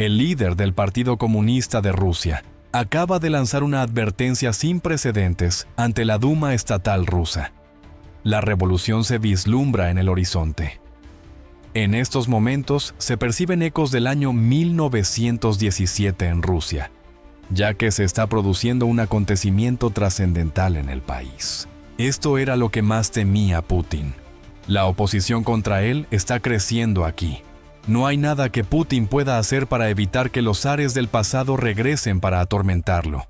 el líder del Partido Comunista de Rusia, acaba de lanzar una advertencia sin precedentes ante la Duma estatal rusa. La revolución se vislumbra en el horizonte. En estos momentos se perciben ecos del año 1917 en Rusia, ya que se está produciendo un acontecimiento trascendental en el país. Esto era lo que más temía Putin. La oposición contra él está creciendo aquí. No hay nada que Putin pueda hacer para evitar que los zares del pasado regresen para atormentarlo.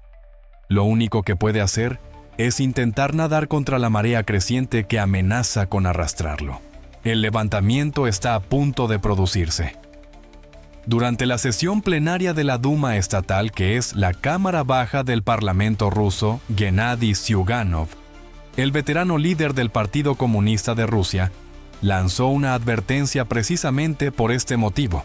Lo único que puede hacer es intentar nadar contra la marea creciente que amenaza con arrastrarlo. El levantamiento está a punto de producirse. Durante la sesión plenaria de la Duma estatal, que es la Cámara Baja del Parlamento ruso, Gennady Zyuganov, el veterano líder del Partido Comunista de Rusia, lanzó una advertencia precisamente por este motivo.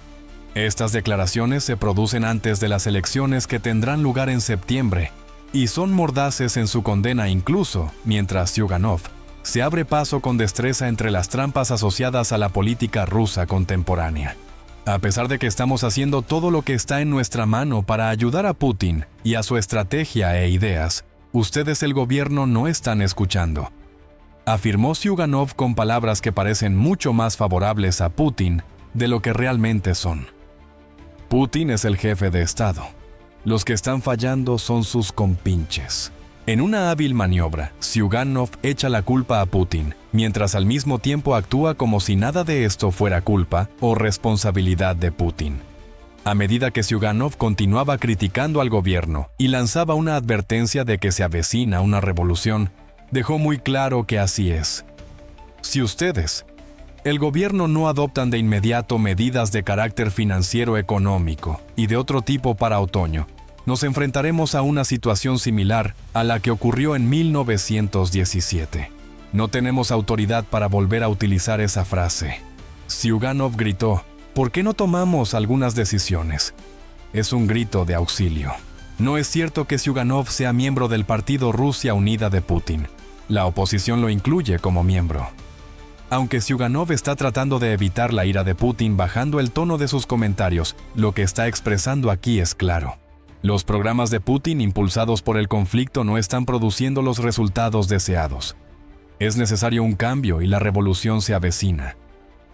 Estas declaraciones se producen antes de las elecciones que tendrán lugar en septiembre y son mordaces en su condena incluso mientras Zyuganov se abre paso con destreza entre las trampas asociadas a la política rusa contemporánea. A pesar de que estamos haciendo todo lo que está en nuestra mano para ayudar a Putin y a su estrategia e ideas, ustedes el gobierno no están escuchando, afirmó Zyuganov con palabras que parecen mucho más favorables a Putin de lo que realmente son. Putin es el jefe de Estado. Los que están fallando son sus compinches. En una hábil maniobra, Zyuganov echa la culpa a Putin, mientras al mismo tiempo actúa como si nada de esto fuera culpa o responsabilidad de Putin. A medida que Zyuganov continuaba criticando al gobierno y lanzaba una advertencia de que se avecina una revolución, dejó muy claro que así es. Si ustedes, el gobierno, no adoptan de inmediato medidas de carácter financiero, económico y de otro tipo para otoño, nos enfrentaremos a una situación similar a la que ocurrió en 1917. No tenemos autoridad para volver a utilizar esa frase. Zyuganov gritó: ¿por qué no tomamos algunas decisiones? Es un grito de auxilio. No es cierto que Zyuganov sea miembro del Partido Rusia Unida de Putin. La oposición lo incluye como miembro. Aunque Zyuganov está tratando de evitar la ira de Putin bajando el tono de sus comentarios, lo que está expresando aquí es claro. Los programas de Putin impulsados por el conflicto no están produciendo los resultados deseados. Es necesario un cambio y la revolución se avecina.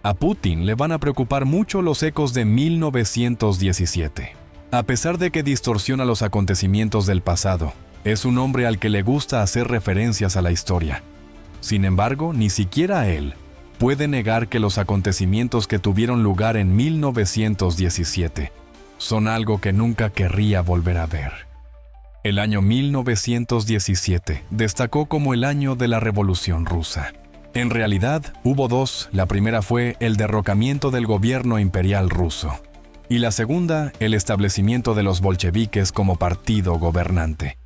A Putin le van a preocupar mucho los ecos de 1917. A pesar de que distorsiona los acontecimientos del pasado, es un hombre al que le gusta hacer referencias a la historia. Sin embargo, ni siquiera él puede negar que los acontecimientos que tuvieron lugar en 1917 son algo que nunca querría volver a ver. El año 1917 destacó como el año de la Revolución Rusa. En realidad, hubo dos. La primera fue el derrocamiento del gobierno imperial ruso, y la segunda, el establecimiento de los bolcheviques como partido gobernante.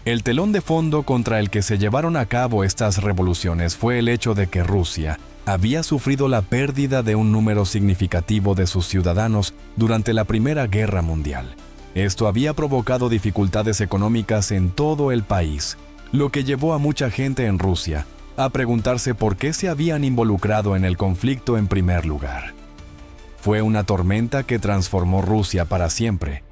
El telón de fondo contra el que se llevaron a cabo estas revoluciones fue el hecho de que Rusia había sufrido la pérdida de un número significativo de sus ciudadanos durante la Primera Guerra Mundial. Esto había provocado dificultades económicas en todo el país, lo que llevó a mucha gente en Rusia a preguntarse por qué se habían involucrado en el conflicto en primer lugar. Fue una tormenta que transformó Rusia para siempre,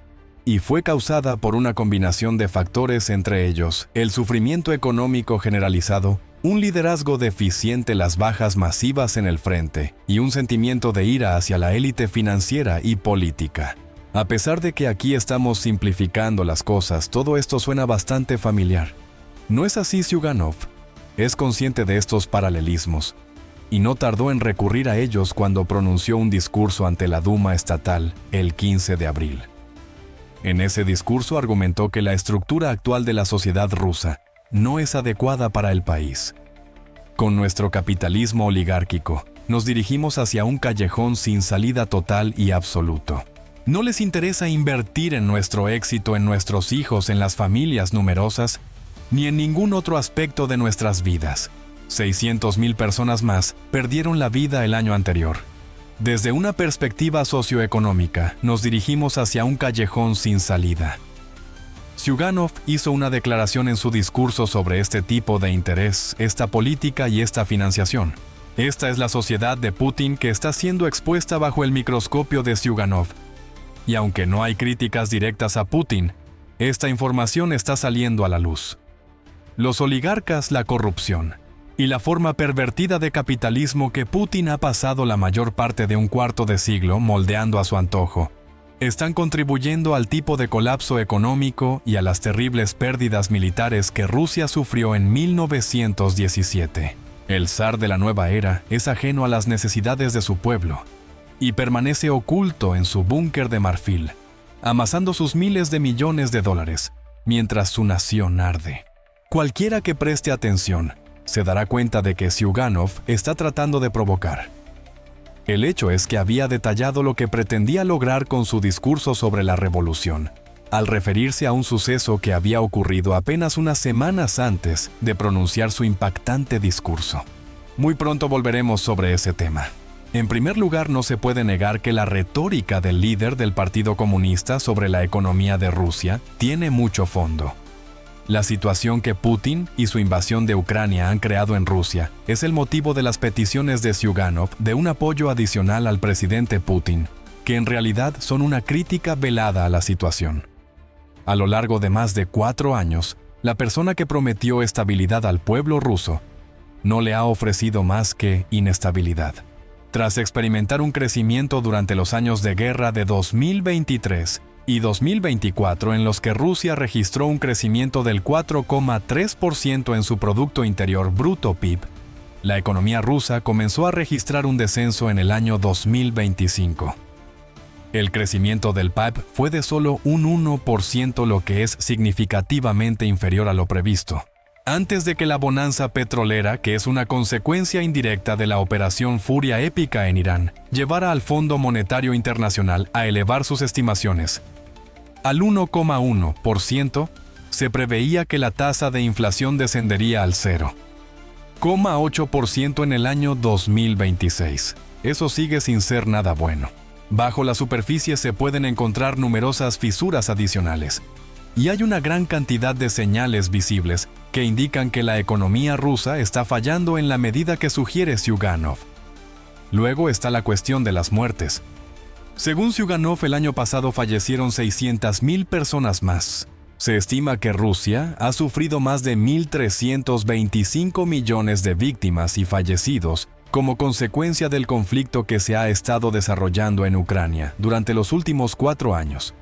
y fue causada por una combinación de factores, entre ellos el sufrimiento económico generalizado, un liderazgo deficiente, las bajas masivas en el frente y un sentimiento de ira hacia la élite financiera y política. A pesar de que aquí estamos simplificando las cosas, todo esto suena bastante familiar. ¿No es así? Zyuganov es consciente de estos paralelismos y no tardó en recurrir a ellos cuando pronunció un discurso ante la Duma estatal el 15 de abril. En ese discurso argumentó que la estructura actual de la sociedad rusa no es adecuada para el país. Con nuestro capitalismo oligárquico, nos dirigimos hacia un callejón sin salida total y absoluto. No les interesa invertir en nuestro éxito, en nuestros hijos, en las familias numerosas, ni en ningún otro aspecto de nuestras vidas. 600,000 personas más perdieron la vida el año anterior. Desde una perspectiva socioeconómica, nos dirigimos hacia un callejón sin salida. Zyuganov hizo una declaración en su discurso sobre este tipo de interés, esta política y esta financiación. Esta es la sociedad de Putin que está siendo expuesta bajo el microscopio de Zyuganov. Y aunque no hay críticas directas a Putin, esta información está saliendo a la luz. Los oligarcas, la corrupción y la forma pervertida de capitalismo que Putin ha pasado la mayor parte de un cuarto de siglo moldeando a su antojo, están contribuyendo al tipo de colapso económico y a las terribles pérdidas militares que Rusia sufrió en 1917. El zar de la nueva era es ajeno a las necesidades de su pueblo y permanece oculto en su búnker de marfil, amasando sus miles de millones de dólares, mientras su nación arde. Cualquiera que preste atención se dará cuenta de que Zyuganov está tratando de provocar. El hecho es que había detallado lo que pretendía lograr con su discurso sobre la revolución, al referirse a un suceso que había ocurrido apenas unas semanas antes de pronunciar su impactante discurso. Muy pronto volveremos sobre ese tema. En primer lugar, no se puede negar que la retórica del líder del Partido Comunista sobre la economía de Rusia tiene mucho fondo. La situación que Putin y su invasión de Ucrania han creado en Rusia es el motivo de las peticiones de Zyuganov de un apoyo adicional al presidente Putin, que en realidad son una crítica velada a la situación. A lo largo de más de 4 años, la persona que prometió estabilidad al pueblo ruso no le ha ofrecido más que inestabilidad. Tras experimentar un crecimiento durante los años de guerra de 2023 y 2024 en los que Rusia registró un crecimiento del 4,3% en su Producto Interior Bruto PIB, la economía rusa comenzó a registrar un descenso en el año 2025. El crecimiento del PIB fue de solo un 1%, lo que es significativamente inferior a lo previsto. Antes de que la bonanza petrolera, que es una consecuencia indirecta de la operación Furia Épica en Irán, llevara al Fondo Monetario Internacional a elevar sus estimaciones al 1,1%, se preveía que la tasa de inflación descendería al 0,8% en el año 2026. Eso sigue sin ser nada bueno. Bajo la superficie se pueden encontrar numerosas fisuras adicionales, y hay una gran cantidad de señales visibles que indican que la economía rusa está fallando en la medida que sugiere Zyuganov. Luego está la cuestión de las muertes. Según Zyuganov, el año pasado fallecieron 600.000 personas más. Se estima que Rusia ha sufrido más de 1.325 millones de víctimas y fallecidos como consecuencia del conflicto que se ha estado desarrollando en Ucrania durante los últimos 4 años.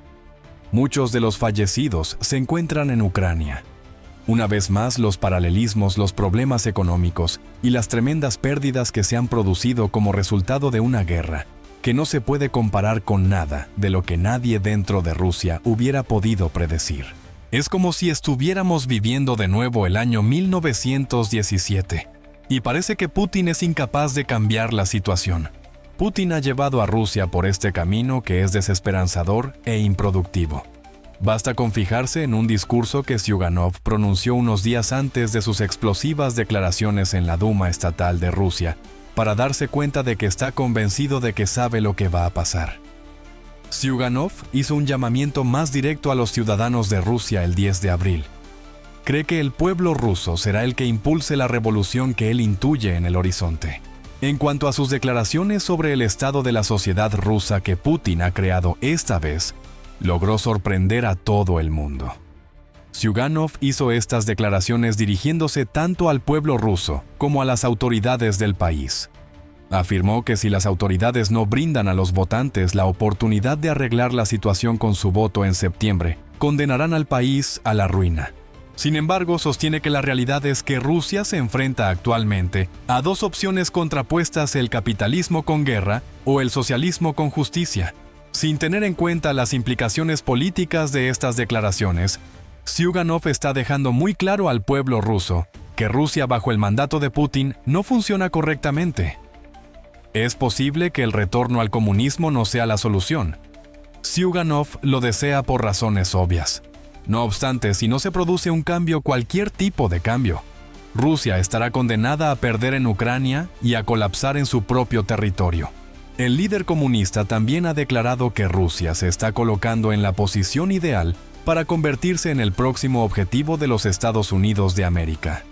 Muchos de los fallecidos se encuentran en Ucrania. Una vez más, los paralelismos, los problemas económicos y las tremendas pérdidas que se han producido como resultado de una guerra que no se puede comparar con nada de lo que nadie dentro de Rusia hubiera podido predecir. Es como si estuviéramos viviendo de nuevo el año 1917, y parece que Putin es incapaz de cambiar la situación. Putin ha llevado a Rusia por este camino que es desesperanzador e improductivo. Basta con fijarse en un discurso que Zyuganov pronunció unos días antes de sus explosivas declaraciones en la Duma estatal de Rusia, para darse cuenta de que está convencido de que sabe lo que va a pasar. Zyuganov hizo un llamamiento más directo a los ciudadanos de Rusia el 10 de abril. Cree que el pueblo ruso será el que impulse la revolución que él intuye en el horizonte. En cuanto a sus declaraciones sobre el estado de la sociedad rusa que Putin ha creado esta vez, logró sorprender a todo el mundo. Zyuganov hizo estas declaraciones dirigiéndose tanto al pueblo ruso como a las autoridades del país. Afirmó que si las autoridades no brindan a los votantes la oportunidad de arreglar la situación con su voto en septiembre, condenarán al país a la ruina. Sin embargo, sostiene que la realidad es que Rusia se enfrenta actualmente a 2 opciones contrapuestas: el capitalismo con guerra o el socialismo con justicia. Sin tener en cuenta las implicaciones políticas de estas declaraciones, Zyuganov está dejando muy claro al pueblo ruso que Rusia bajo el mandato de Putin no funciona correctamente. Es posible que el retorno al comunismo no sea la solución. Zyuganov lo desea por razones obvias. No obstante, si no se produce un cambio, cualquier tipo de cambio, Rusia estará condenada a perder en Ucrania y a colapsar en su propio territorio. El líder comunista también ha declarado que Rusia se está colocando en la posición ideal para convertirse en el próximo objetivo de los Estados Unidos de América.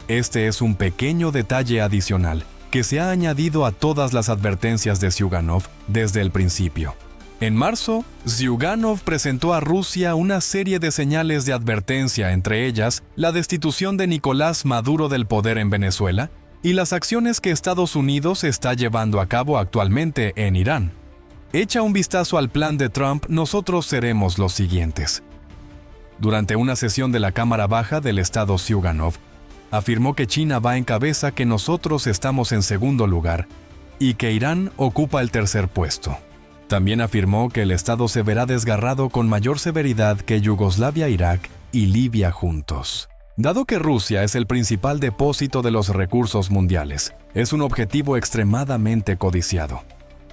Este es un pequeño detalle adicional que se ha añadido a todas las advertencias de Zyuganov desde el principio. En marzo, Zyuganov presentó a Rusia una serie de señales de advertencia, entre ellas la destitución de Nicolás Maduro del poder en Venezuela y las acciones que Estados Unidos está llevando a cabo actualmente en Irán. Echa un vistazo al plan de Trump, nosotros seremos los siguientes. Durante una sesión de la Cámara Baja del Estado, Zyuganov afirmó que China va en cabeza, que nosotros estamos en segundo lugar y que Irán ocupa el tercer puesto. También afirmó que el Estado se verá desgarrado con mayor severidad que Yugoslavia, Irak y Libia juntos. Dado que Rusia es el principal depósito de los recursos mundiales, es un objetivo extremadamente codiciado.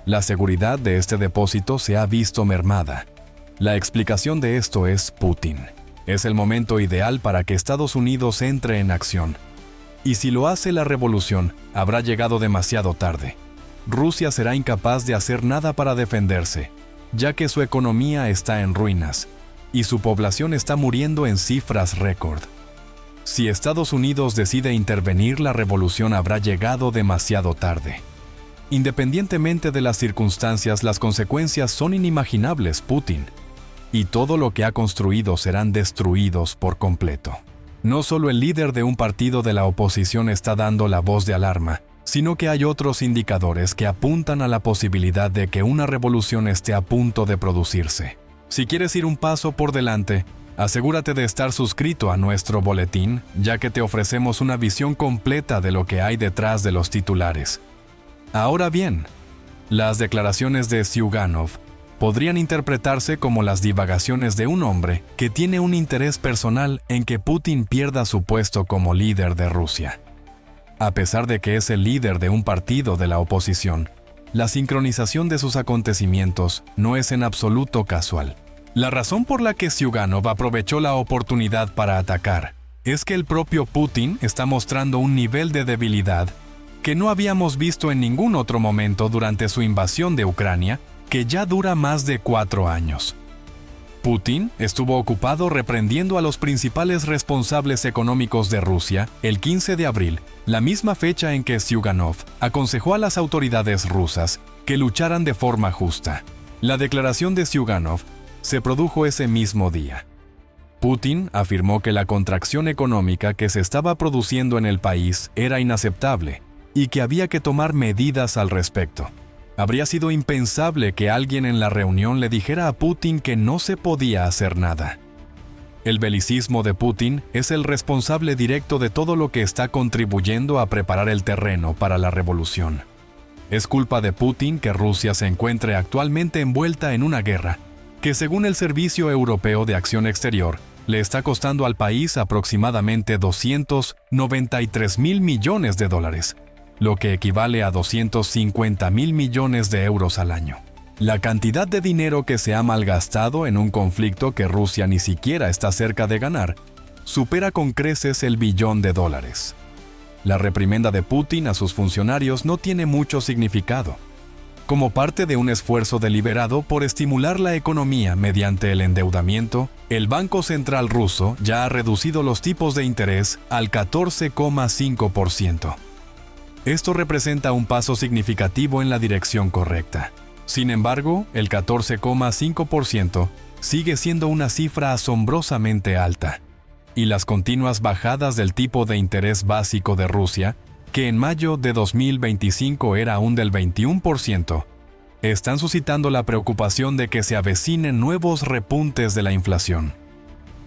La seguridad de este depósito se ha visto mermada. La explicación de esto es Putin. Es el momento ideal para que Estados Unidos entre en acción. Y si lo hace la revolución, habrá llegado demasiado tarde. Rusia será incapaz de hacer nada para defenderse, ya que su economía está en ruinas y su población está muriendo en cifras récord. Si Estados Unidos decide intervenir, la revolución habrá llegado demasiado tarde. Independientemente de las circunstancias, las consecuencias son inimaginables, Putin, y todo lo que ha construido serán destruidos por completo. No solo el líder de un partido de la oposición está dando la voz de alarma, sino que hay otros indicadores que apuntan a la posibilidad de que una revolución esté a punto de producirse. Si quieres ir un paso por delante, asegúrate de estar suscrito a nuestro boletín, ya que te ofrecemos una visión completa de lo que hay detrás de los titulares. Ahora bien, las declaraciones de Zyuganov podrían interpretarse como las divagaciones de un hombre que tiene un interés personal en que Putin pierda su puesto como líder de Rusia. A pesar de que es el líder de un partido de la oposición, la sincronización de sus acontecimientos no es en absoluto casual. La razón por la que Zyuganov aprovechó la oportunidad para atacar es que el propio Putin está mostrando un nivel de debilidad que no habíamos visto en ningún otro momento durante su invasión de Ucrania, que ya dura más de 4 años. Putin estuvo ocupado reprendiendo a los principales responsables económicos de Rusia el 15 de abril, la misma fecha en que Zyuganov aconsejó a las autoridades rusas que lucharan de forma justa. La declaración de Zyuganov se produjo ese mismo día. Putin afirmó que la contracción económica que se estaba produciendo en el país era inaceptable y que había que tomar medidas al respecto. Habría sido impensable que alguien en la reunión le dijera a Putin que no se podía hacer nada. El belicismo de Putin es el responsable directo de todo lo que está contribuyendo a preparar el terreno para la revolución. Es culpa de Putin que Rusia se encuentre actualmente envuelta en una guerra que, según el Servicio Europeo de Acción Exterior, le está costando al país aproximadamente 293.000 millones de dólares, lo que equivale a 250.000 millones de euros al año. La cantidad de dinero que se ha malgastado en un conflicto que Rusia ni siquiera está cerca de ganar supera con creces el $1 billón. La reprimenda de Putin a sus funcionarios no tiene mucho significado. Como parte de un esfuerzo deliberado por estimular la economía mediante el endeudamiento, el Banco Central ruso ya ha reducido los tipos de interés al 14,5%. Esto representa un paso significativo en la dirección correcta. Sin embargo, el 14,5% sigue siendo una cifra asombrosamente alta, y las continuas bajadas del tipo de interés básico de Rusia, que en mayo de 2025 era aún del 21%, están suscitando la preocupación de que se avecinen nuevos repuntes de la inflación.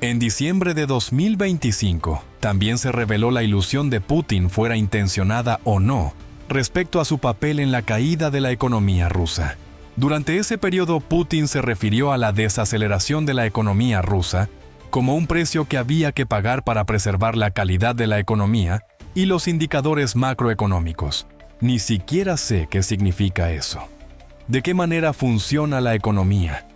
En diciembre de 2025, también se reveló la ilusión de Putin, fuera intencionada o no, respecto a su papel en la caída de la economía rusa. Durante ese periodo, Putin se refirió a la desaceleración de la economía rusa como un precio que había que pagar para preservar la calidad de la economía y los indicadores macroeconómicos. Ni siquiera sé qué significa eso. ¿De qué manera funciona la economía?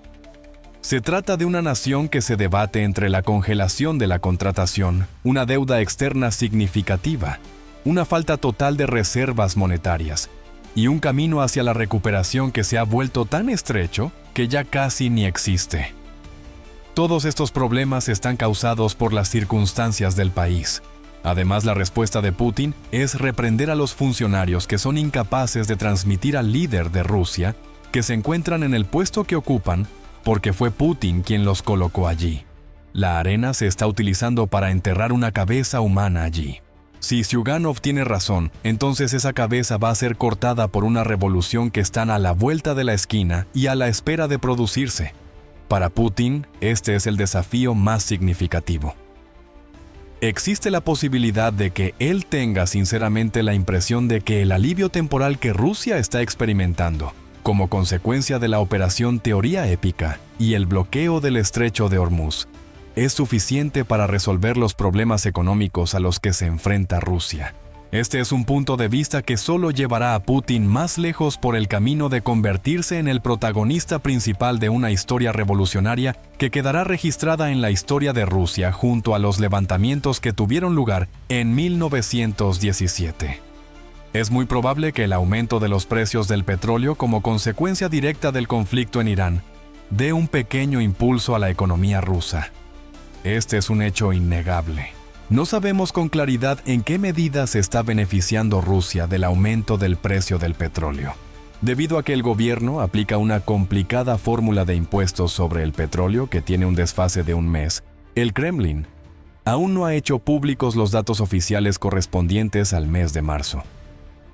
Se trata de una nación que se debate entre la congelación de la contratación, una deuda externa significativa, una falta total de reservas monetarias y un camino hacia la recuperación que se ha vuelto tan estrecho que ya casi ni existe. Todos estos problemas están causados por las circunstancias del país. Además, la respuesta de Putin es reprender a los funcionarios que son incapaces de transmitir al líder de Rusia que se encuentran en el puesto que ocupan porque fue Putin quien los colocó allí. La arena se está utilizando para enterrar una cabeza humana allí. Si Zyuganov tiene razón, entonces esa cabeza va a ser cortada por una revolución que están a la vuelta de la esquina y a la espera de producirse. Para Putin, este es el desafío más significativo. Existe la posibilidad de que él tenga sinceramente la impresión de que el alivio temporal que Rusia está experimentando, como consecuencia de la operación Teoría Épica y el bloqueo del estrecho de Hormuz, es suficiente para resolver los problemas económicos a los que se enfrenta Rusia. Este es un punto de vista que solo llevará a Putin más lejos por el camino de convertirse en el protagonista principal de una historia revolucionaria que quedará registrada en la historia de Rusia junto a los levantamientos que tuvieron lugar en 1917. Es muy probable que el aumento de los precios del petróleo como consecuencia directa del conflicto en Irán dé un pequeño impulso a la economía rusa. Este es un hecho innegable. No sabemos con claridad en qué medida se está beneficiando Rusia del aumento del precio del petróleo. Debido a que el gobierno aplica una complicada fórmula de impuestos sobre el petróleo que tiene un desfase de un mes, el Kremlin aún no ha hecho públicos los datos oficiales correspondientes al mes de marzo.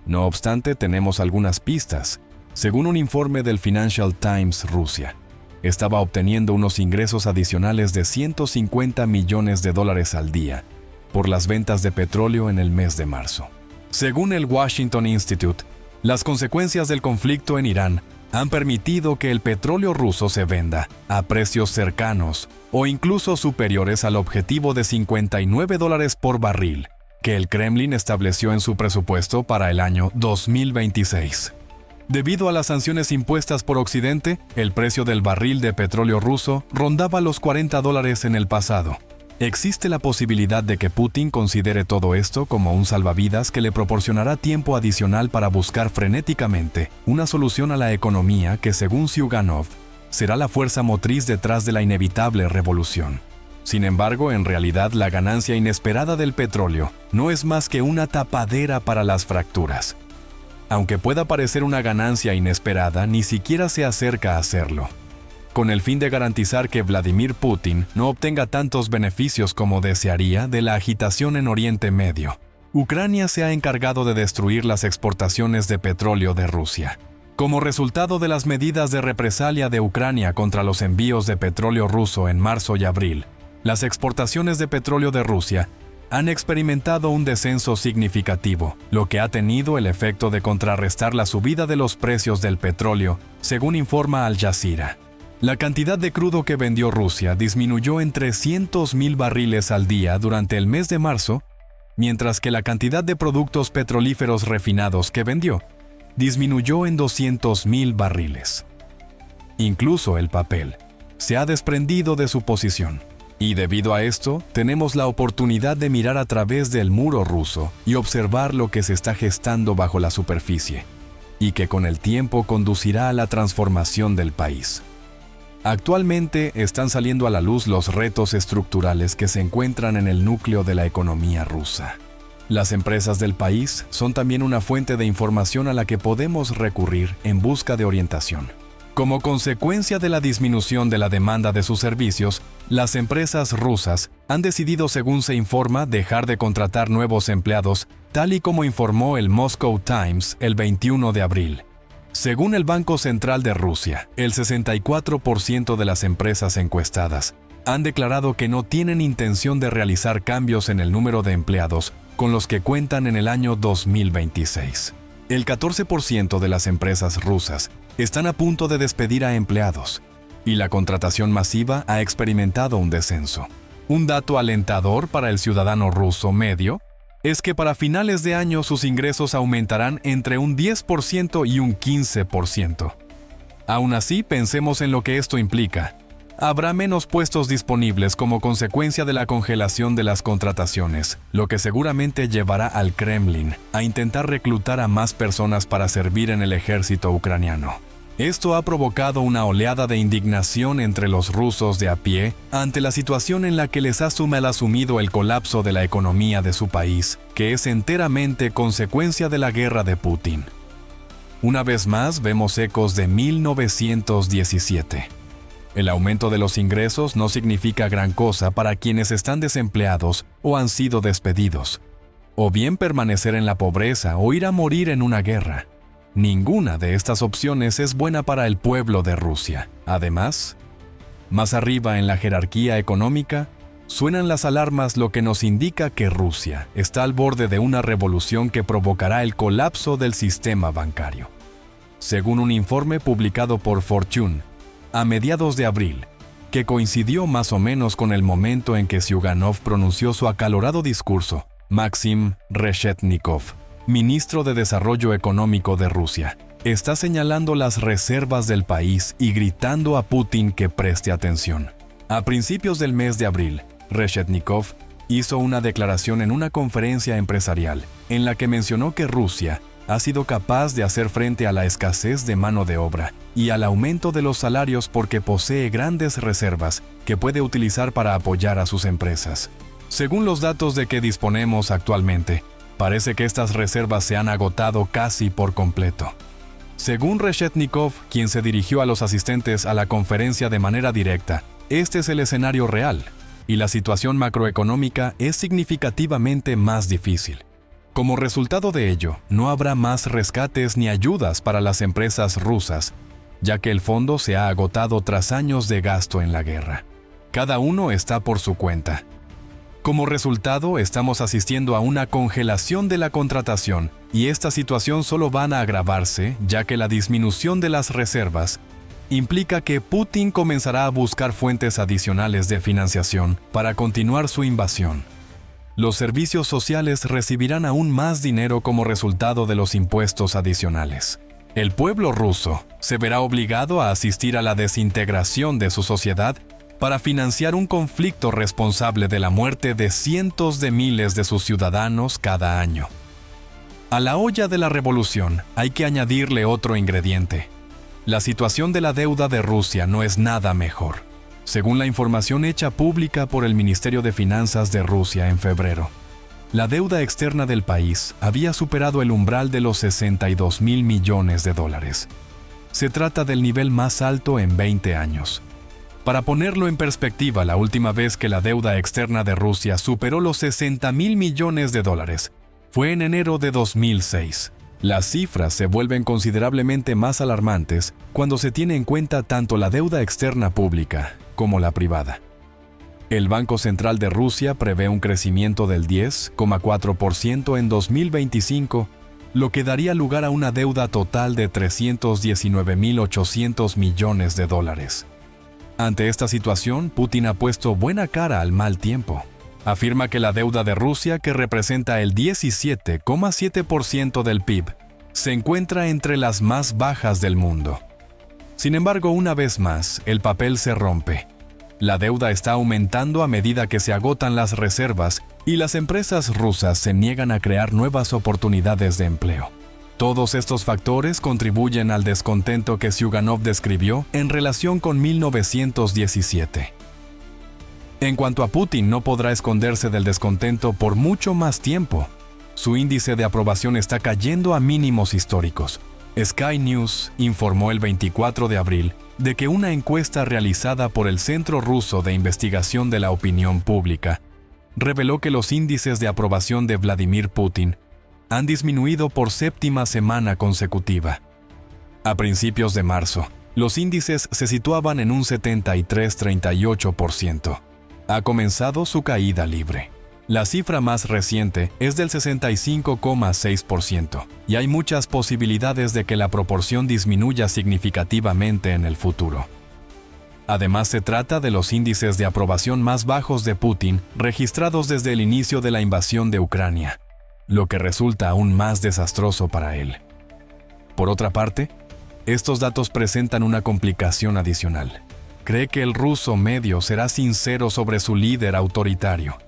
No obstante, tenemos algunas pistas. Según un informe del Financial Times Rusia, estaba obteniendo unos ingresos adicionales de $150 millones al día por las ventas de petróleo en el mes de marzo. Según el Washington Institute, las consecuencias del conflicto en Irán han permitido que el petróleo ruso se venda a precios cercanos o incluso superiores al objetivo de $59 por barril que el Kremlin estableció en su presupuesto para el año 2026. Debido a las sanciones impuestas por Occidente, el precio del barril de petróleo ruso rondaba los $40 en el pasado. Existe la posibilidad de que Putin considere todo esto como un salvavidas que le proporcionará tiempo adicional para buscar frenéticamente una solución a la economía que, según Zyuganov, será la fuerza motriz detrás de la inevitable revolución. Sin embargo, en realidad, la ganancia inesperada del petróleo no es más que una tapadera para las fracturas. Aunque pueda parecer una ganancia inesperada, ni siquiera se acerca a hacerlo. Con el fin de garantizar que Vladimir Putin no obtenga tantos beneficios como desearía de la agitación en Oriente Medio, Ucrania se ha encargado de destruir las exportaciones de petróleo de Rusia. Como resultado de las medidas de represalia de Ucrania contra los envíos de petróleo ruso en marzo y abril, las exportaciones de petróleo de Rusia han experimentado un descenso significativo, lo que ha tenido el efecto de contrarrestar la subida de los precios del petróleo, según informa Al Jazeera. La cantidad de crudo que vendió Rusia disminuyó en 300.000 barriles al día durante el mes de marzo, mientras que la cantidad de productos petrolíferos refinados que vendió disminuyó en 200.000 barriles. Incluso el papel se ha desprendido de su posición. Y debido a esto, tenemos la oportunidad de mirar a través del muro ruso y observar lo que se está gestando bajo la superficie, y que con el tiempo conducirá a la transformación del país. Actualmente están saliendo a la luz los retos estructurales que se encuentran en el núcleo de la economía rusa. Las empresas del país son también una fuente de información a la que podemos recurrir en busca de orientación. Como consecuencia de la disminución de la demanda de sus servicios, las empresas rusas han decidido, según se informa, dejar de contratar nuevos empleados, tal y como informó el Moscow Times el 21 de abril. Según el Banco Central de Rusia, el 64% de las empresas encuestadas han declarado que no tienen intención de realizar cambios en el número de empleados con los que cuentan en el año 2026. El 14% de las empresas rusas están a punto de despedir a empleados, y la contratación masiva ha experimentado un descenso. Un dato alentador para el ciudadano ruso medio es que para finales de año sus ingresos aumentarán entre un 10% y un 15%. Aún así, pensemos en lo que esto implica. Habrá menos puestos disponibles como consecuencia de la congelación de las contrataciones, lo que seguramente llevará al Kremlin a intentar reclutar a más personas para servir en el ejército ucraniano. Esto ha provocado una oleada de indignación entre los rusos de a pie ante la situación en la que les ha asumido el colapso de la economía de su país, que es enteramente consecuencia de la guerra de Putin. Una vez más vemos ecos de 1917. El aumento de los ingresos no significa gran cosa para quienes están desempleados o han sido despedidos, o bien permanecer en la pobreza o ir a morir en una guerra. Ninguna de estas opciones es buena para el pueblo de Rusia. Además, más arriba en la jerarquía económica, suenan las alarmas, lo que nos indica que Rusia está al borde de una revolución que provocará el colapso del sistema bancario. Según un informe publicado por Fortune, a mediados de abril, que coincidió más o menos con el momento en que Zyuganov pronunció su acalorado discurso, Maxim Reshetnikov, ministro de Desarrollo Económico de Rusia, está señalando las reservas del país y gritando a Putin que preste atención. A principios del mes de abril, Reshetnikov hizo una declaración en una conferencia empresarial en la que mencionó que Rusia ha sido capaz de hacer frente a la escasez de mano de obra y al aumento de los salarios porque posee grandes reservas que puede utilizar para apoyar a sus empresas. Según los datos de que disponemos actualmente, parece que estas reservas se han agotado casi por completo. Según Reshetnikov, quien se dirigió a los asistentes a la conferencia de manera directa, este es el escenario real, y la situación macroeconómica es significativamente más difícil. Como resultado de ello, no habrá más rescates ni ayudas para las empresas rusas, ya que el fondo se ha agotado tras años de gasto en la guerra. Cada uno está por su cuenta. Como resultado, estamos asistiendo a una congelación de la contratación, y esta situación solo va a agravarse, ya que la disminución de las reservas implica que Putin comenzará a buscar fuentes adicionales de financiación para continuar su invasión. Los servicios sociales recibirán aún más dinero como resultado de los impuestos adicionales. El pueblo ruso se verá obligado a asistir a la desintegración de su sociedad para financiar un conflicto responsable de la muerte de cientos de miles de sus ciudadanos cada año. A la olla de la revolución hay que añadirle otro ingrediente. La situación de la deuda de Rusia no es nada mejor. Según la información hecha pública por el Ministerio de Finanzas de Rusia en febrero, la deuda externa del país había superado el umbral de los 62.000 millones de dólares. Se trata del nivel más alto en 20 años. Para ponerlo en perspectiva, la última vez que la deuda externa de Rusia superó los 60.000 millones de dólares fue en enero de 2006. Las cifras se vuelven considerablemente más alarmantes cuando se tiene en cuenta tanto la deuda externa pública como la privada. El Banco Central de Rusia prevé un crecimiento del 10,4% en 2025, lo que daría lugar a una deuda total de 319.800 millones de dólares. Ante esta situación, Putin ha puesto buena cara al mal tiempo. Afirma que la deuda de Rusia, que representa el 17,7% del PIB, se encuentra entre las más bajas del mundo. Sin embargo, una vez más, el papel se rompe. La deuda está aumentando a medida que se agotan las reservas y las empresas rusas se niegan a crear nuevas oportunidades de empleo. Todos estos factores contribuyen al descontento que Zyuganov describió en relación con 1917. En cuanto a Putin, no podrá esconderse del descontento por mucho más tiempo. Su índice de aprobación está cayendo a mínimos históricos. Sky News informó el 24 de abril de que una encuesta realizada por el Centro Ruso de Investigación de la Opinión Pública reveló que los índices de aprobación de Vladimir Putin han disminuido por séptima semana consecutiva. A principios de marzo, los índices se situaban en un 73-38%. Ha comenzado su caída libre. La cifra más reciente es del 65,6%, y hay muchas posibilidades de que la proporción disminuya significativamente en el futuro. Además, se trata de los índices de aprobación más bajos de Putin registrados desde el inicio de la invasión de Ucrania, lo que resulta aún más desastroso para él. Por otra parte, estos datos presentan una complicación adicional. Cree que el ruso medio será sincero sobre su líder autoritario,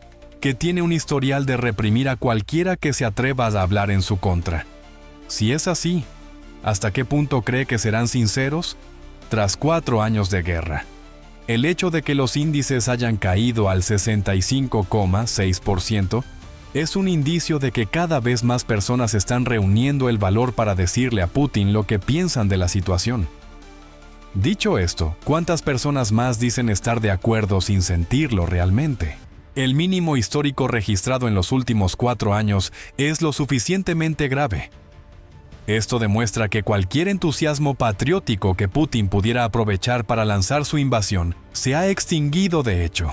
que tiene un historial de reprimir a cualquiera que se atreva a hablar en su contra. Si es así, ¿hasta qué punto cree que serán sinceros? Tras 4 años de guerra, el hecho de que los índices hayan caído al 65,6% es un indicio de que cada vez más personas están reuniendo el valor para decirle a Putin lo que piensan de la situación. Dicho esto, ¿cuántas personas más dicen estar de acuerdo sin sentirlo realmente? El mínimo histórico registrado en los últimos 4 años es lo suficientemente grave. Esto demuestra que cualquier entusiasmo patriótico que Putin pudiera aprovechar para lanzar su invasión se ha extinguido de hecho.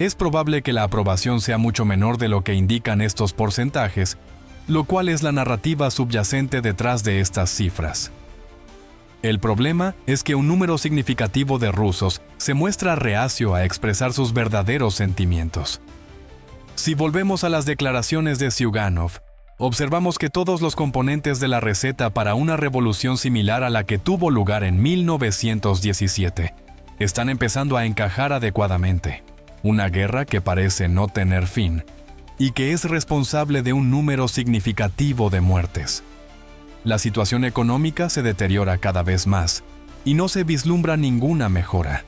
Es probable que la aprobación sea mucho menor de lo que indican estos porcentajes, lo cual es la narrativa subyacente detrás de estas cifras. El problema es que un número significativo de rusos se muestra reacio a expresar sus verdaderos sentimientos. Si volvemos a las declaraciones de Zyuganov, observamos que todos los componentes de la receta para una revolución similar a la que tuvo lugar en 1917 están empezando a encajar adecuadamente. Una guerra que parece no tener fin y que es responsable de un número significativo de muertes. La situación económica se deteriora cada vez más y no se vislumbra ninguna mejora.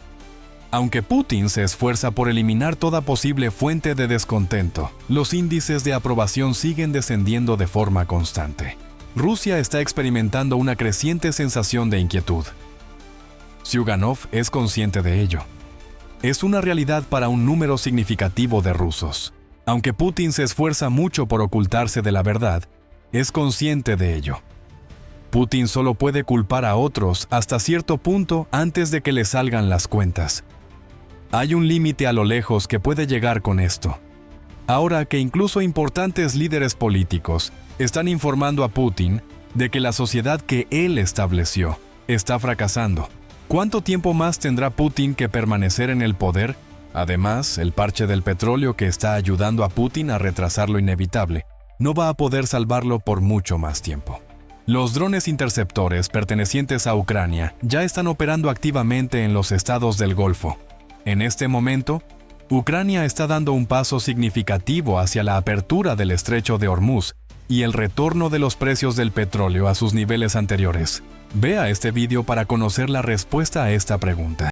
Aunque Putin se esfuerza por eliminar toda posible fuente de descontento, los índices de aprobación siguen descendiendo de forma constante. Rusia está experimentando una creciente sensación de inquietud. Zyuganov es consciente de ello. Es una realidad para un número significativo de rusos. Aunque Putin se esfuerza mucho por ocultarse de la verdad, es consciente de ello. Putin solo puede culpar a otros hasta cierto punto antes de que le salgan las cuentas. Hay un límite a lo lejos que puede llegar con esto. Ahora que incluso importantes líderes políticos están informando a Putin de que la sociedad que él estableció está fracasando, ¿cuánto tiempo más tendrá Putin que permanecer en el poder? Además, el parche del petróleo que está ayudando a Putin a retrasar lo inevitable no va a poder salvarlo por mucho más tiempo. Los drones interceptores pertenecientes a Ucrania ya están operando activamente en los estados del Golfo. En este momento, Ucrania está dando un paso significativo hacia la apertura del estrecho de Hormuz y el retorno de los precios del petróleo a sus niveles anteriores. Vea este video para conocer la respuesta a esta pregunta.